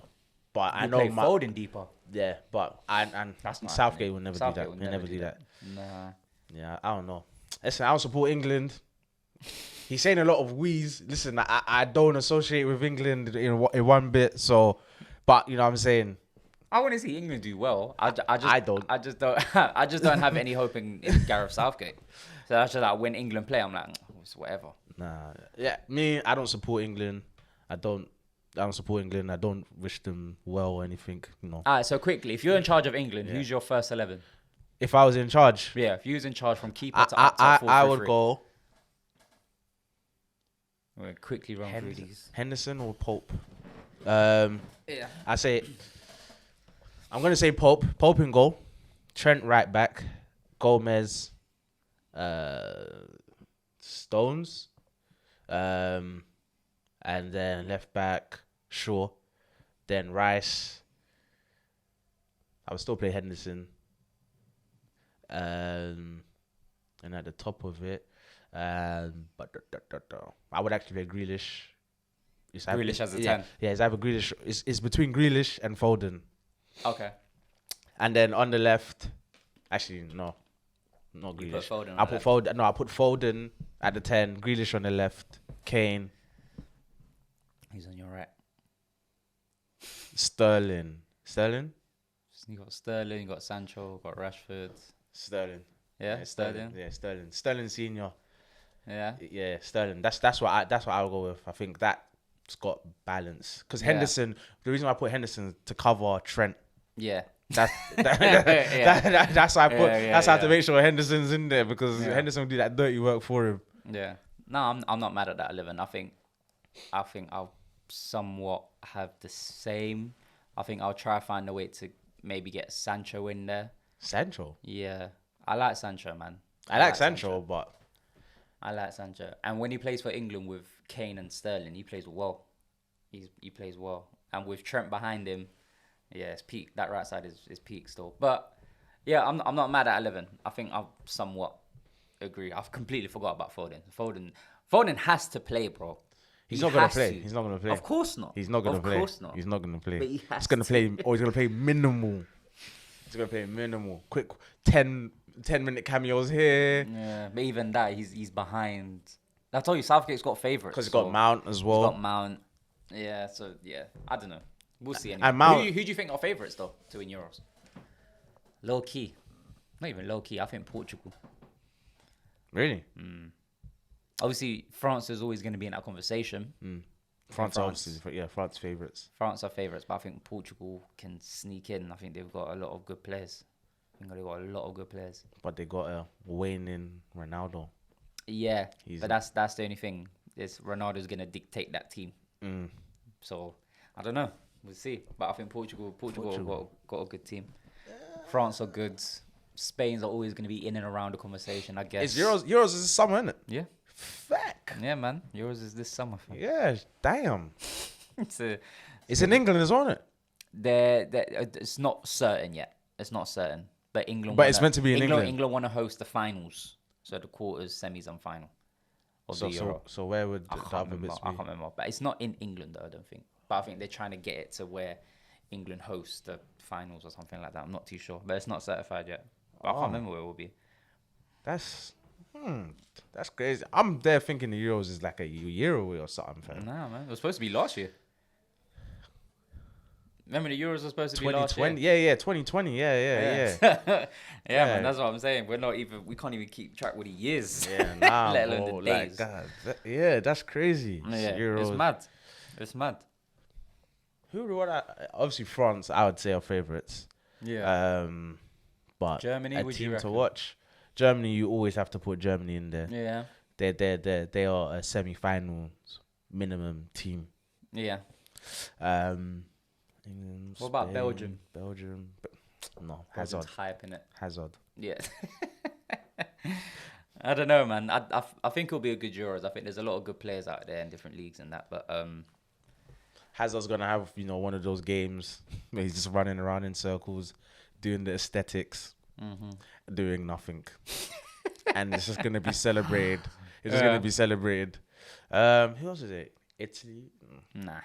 But I You know play Foden deeper. Yeah, but and That's not Southgate happening. will never Southgate do will that. He'll never do that. Nah. Yeah, I don't know. Listen, I don't support England. He's saying a lot of we's. Listen, I don't associate with England in one bit. So, but you know what I'm saying. I want to see England do well. I don't. I just don't have any hope in Gareth Southgate. So that's just like when England play, I'm like, it's whatever. Nah, yeah, me, I don't support England. I don't support England. I don't wish them well or anything. You know. All right, so quickly, if you're in charge of England, who's your first 11? If I was in charge, Yeah, if you was in charge from keeper to up top 4-3-3. I would go We'll quickly run through these. Henderson or Pope. Yeah. I say I'm gonna say Pope. Pope in goal. Trent right back. Gomez. Stones. And then left back Shaw. Then Rice. I would still play Henderson. And at the top of it, but I would actually play Grealish. Grealish as a 10. Yeah, it's either Grealish. It's between Grealish and Foden. Okay. And then on the left, actually no, not You put Grealish. Foden on I the put left. Foden. No, I put Foden at the 10. Grealish on the left. Kane, He's on your right. Sterling. You got Sterling, you got Sancho, you got Rashford. Sterling. Yeah, Sterling. Yeah, Sterling. Sterling senior. Yeah. Yeah, Sterling. That's what I'll go with. I think that's got balance. Because Yeah. Henderson, the reason why I put Henderson to cover Trent. Yeah. That's Yeah. that's why I put. Yeah, that's how I have to yeah. make sure Henderson's in there because Yeah. Henderson will do that dirty work for him. Yeah. No, I'm not mad at that 11. I think I'll somewhat have the same. I think I'll try to find a way to maybe get Sancho in there. Sancho. Yeah. I like Sancho, man. I like Sancho, but I like Sancho. And when he plays for England with Kane and Sterling, he plays well. He plays well. And with Trent behind him, yeah, it's peak. That right side is peak still. But yeah, I'm not mad at 11. I think I'll somewhat agree. I've completely forgot about Foden. Foden has to play, bro. he's He not gonna has play. to. He's not gonna play. Of course not. He's not gonna play. Of course not. He's not gonna play. But he has he's gonna to. play. Or he's gonna play minimal. He's gonna play minimal. Quick 10 10-minute cameos here. Yeah, but even that, he's behind. I told you, Southgate's got favourites. Because he's got Mount as well. He's got Mount. Yeah, so yeah, I don't know. We'll see. Anyway. And Mount, who do you think are favourites though to win Euros? Low key, not even low key. I think Portugal. Really? Obviously, France is always going to be in that conversation. France, obviously, yeah, France favourites. France are favourites, but I think Portugal can sneak in. I think they've got a lot of good players. But But they got a waning Ronaldo. Yeah, but that's the only thing. Is Ronaldo's going to dictate that team. So I don't know. We'll see. But I think Portugal got a good team. France are good. Spain's are always going to be in and around the conversation, I guess. It's Euros is this summer, isn't it? Yeah. Fuck. Yeah, man. Euros is this summer. Fam. Yeah, damn. It's in England as well, isn't it? It's not certain yet. It's not certain. But England. But it's meant to be in England. England want to host the finals, so the quarters, semis, and final of the Euro. So where would the other bits be? I can't remember. But it's not in England, though, I don't think. But I think they're trying to get it to where England hosts the finals or something like that. I'm not too sure, but it's not certified yet. But I can't remember where it will be. That's crazy. I'm there thinking the Euros is like a year away or something, fam. Nah, man. It was supposed to be last year. Remember the Euros were supposed to be last year? Yeah, 2020. Yeah. Yeah, man. That's what I'm saying. We can't even keep track with the years. Yeah, nah, let alone the days. Yeah, that's crazy. Yeah, Euros. It's mad. Who would obviously France, I would say, are favourites. Yeah. But Germany, a would team you to reckon? watch. Germany, you always have to put Germany in there. Yeah. They are a semi-finals minimum team. Yeah. England, What about Spain, Belgium? No, Hazard. Hazard. Hype in it. Hazard. Yeah. I don't know, man. I think it'll be a good Euros. I think there's a lot of good players out there in different leagues and that, but Hazard's gonna have one of those games where he's just running around in circles, doing the aesthetics, doing nothing, and it's just gonna be celebrated. It's just gonna be celebrated. Who else is it? Italy? Nah,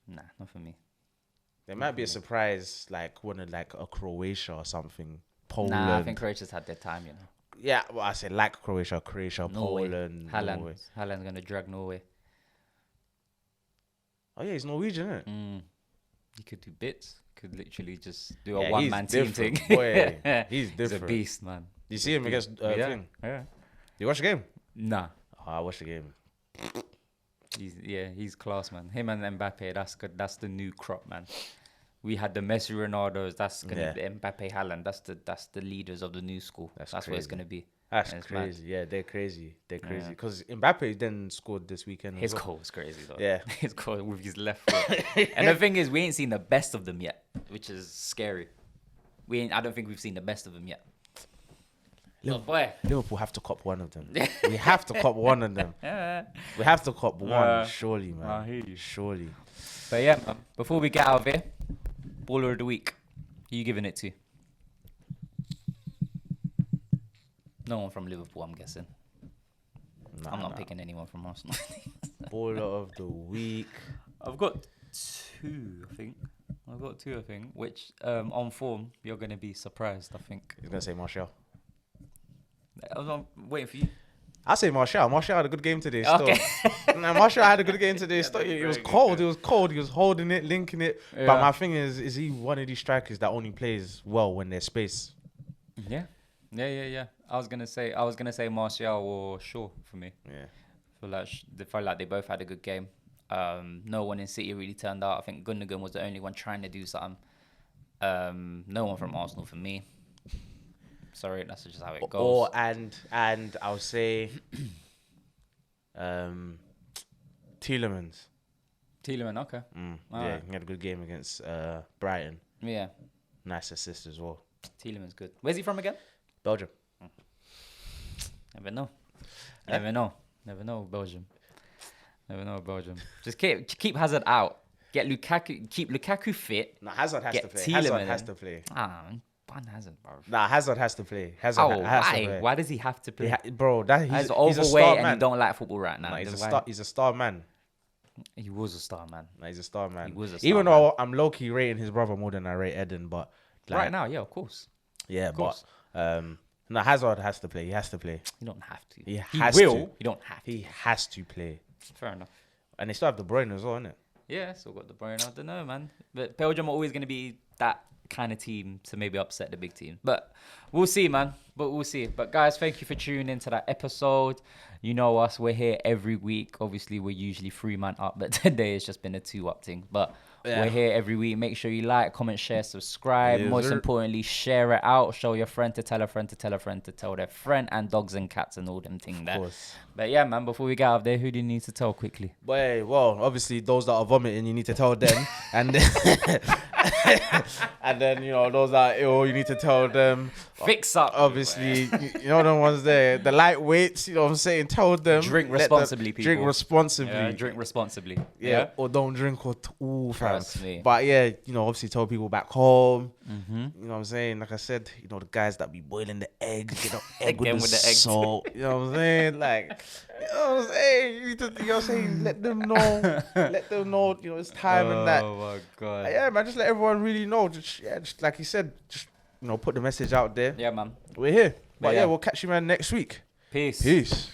not for me. There might be a surprise, like one of like a Croatia or something. Poland. Nah, I think Croatia's had their time, you know. Yeah, well, I say like Croatia, Norway. Poland, Haaland. Norway. Haaland's gonna drag Norway. Oh yeah, he's Norwegian, isn't it? He could do bits. Could literally just do a one-man team thing. Boy, he's different. He's a beast, man. You see him against thing? Yeah. You watch the game? Nah. Oh, I watched the game. He's class, man. Him and Mbappe, that's good. That's the new crop, man. We had the Messi, Ronaldos. That's gonna be Mbappe, Haaland. That's the leaders of the new school. That's what it's gonna be. That's crazy. Mad. Yeah, they're crazy. Because Mbappe then scored this weekend. His goal was crazy, though. Yeah. His goal with his left foot. And the thing is, we ain't seen the best of them yet, which is scary. I don't think we've seen the best of them yet. Liverpool have to cop one of them. We have to cop one of them. We have to cop one, surely, man. I hear you. Surely. But yeah, man, before we get out of here, baller of the week. Who you giving it to? No one from Liverpool, I'm guessing. I'm not picking anyone from Arsenal. Baller of the week. I've got two, I think. Which, on form, you're going to be surprised, I think. He's going to say Martial. I'm waiting for you. I say Martial. Martial had a good game today. Okay. Martial had a good game today. It was cold. It was cold. He was holding it, linking it. Yeah. But my thing is he one of these strikers that only plays well when there's space? Yeah. I was gonna say Martial or Shaw for me. Yeah. I feel like they both had a good game. No one in City really turned out. I think Gundogan was the only one trying to do something. No one from Arsenal for me. Sorry, that's just how it goes. And I'll say Tielemans. Tielemans, okay. Yeah, he had a good game against Brighton. Yeah. Nice assist as well. Tielemans good. Where's he from again? Belgium. Never know. Never know Belgium. Just keep Hazard out. Keep Lukaku fit. No, Hazard has to play. Tielemans has to play. Ban Hazard, bro. Nah, Hazard has to play. Has why? to play. Why does he have to play? He's overweight a star and man. he don't like football right now. Nah, he's a star man. He was a star man. Nah, he's a star man. He was a star Even man. though I'm low key rating his brother more than I rate Eden, but right now, yeah, of course. Yeah, of course. but No, Hazard has to play. He has to play. You don't have to. He He has will. to. You don't have to. He has to play. Fair enough. And they still have De Bruyne as well, innit? Yeah, still got the brain. I don't know, man. But Belgium are always going to be that kind of team to maybe upset the big team. But we'll see, man. But we'll see. But guys, thank you for tuning into that episode. You know us. We're here every week. Obviously, we're usually 3-man up, but today it's just been a 2-up thing. But we're here every week. Make sure you like, comment, share, subscribe. Yes, Most sir. importantly, share it out. Show your friend to tell a friend to tell a friend to tell their friend, and dogs and cats and all them things there. Of course. But yeah, man, before we get out of there, who do you need to tell quickly? But hey, well, obviously those that are vomiting, you need to tell them, and and then you know those that are ill, you need to tell them. Fix up. Obviously, you know the ones there, the lightweights. You know what I'm saying? Tell them. Drink let them responsibly, people. Drink responsibly. Yeah, drink responsibly. Yeah, or don't drink or fam. Trust me. But yeah, you know, obviously tell people back home. Mm-hmm. You know what I'm saying? Like I said, you know the guys that be boiling the eggs, get up egg Again with with the the eggs. salt. You know what I'm saying? Like, you know what I'm saying? You need to, you know what I'm saying? Let them know. Let them know. You know it's time and that. Oh my god. Yeah, man. Just let everyone really know. Just like you said, just you know, put the message out there. Yeah, man. We're here. But Yeah. yeah, we'll catch you, man, next week. Peace. Peace.